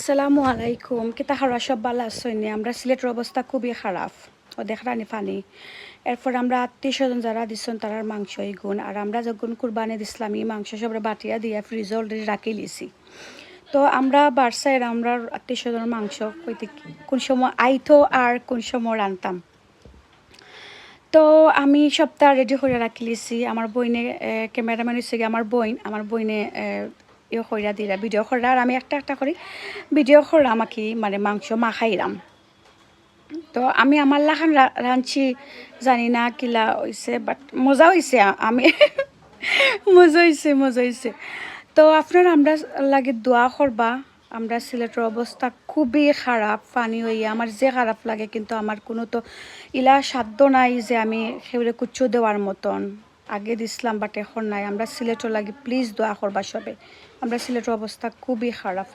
আসসালামু আলাইকুম কিতা হারা সব ভালো আছেন আমরা সিলেটের অবস্থা খুবই খারাপ ও দেখরানি পানি এরপর আমরা আত্মীয় স্বজন যারা দিচ্ছেন তারার মাংস গুণ আর আমরা যখন কুরবানি দিছিলাম এই মাংস সব বাটিয়া দিয়ে ফ্রিজে অলরেডি রাখি লিছি তো আমরা বারসাইড আমরা আত্মীয় স্বজনের মাংস কইতে কোন সময় আইতো আর কোন সময় রান্তাম তো আমি সবটা রেডি করে রাখি লিছি আমার বইনে ক্যামেরাম্যান হচ্ছে আমার বইনে ইয়ে কইরা দিলা ভিডিও করা আর আমি একটা একটা করি ভিডিও করা আমাকে মানে মাংস মাখাইলাম তো আমি আমার লাখান রাঁধছি জানি না কিলা হয়েছে বাট মজা হয়েছে আমি মজা হয়েছে তো আপনারা আমরা লাগে দোয়া করবা আমরা সিলেটের অবস্থা খুবই খারাপ পানি হইয়া আমার যে খারাপ লাগে কিন্তু আমার কোনো তো ইলা সাধ্য নাই যে আমি সেগুলো কুচ্ছু দেওয়ার মতন আগে দিছিলাম বাট এখন নাই আমরা সিলেটের লাগে প্লিজ দোয়া করবা সবে আমরা সিলেটের অবস্থা খুবই খারাপ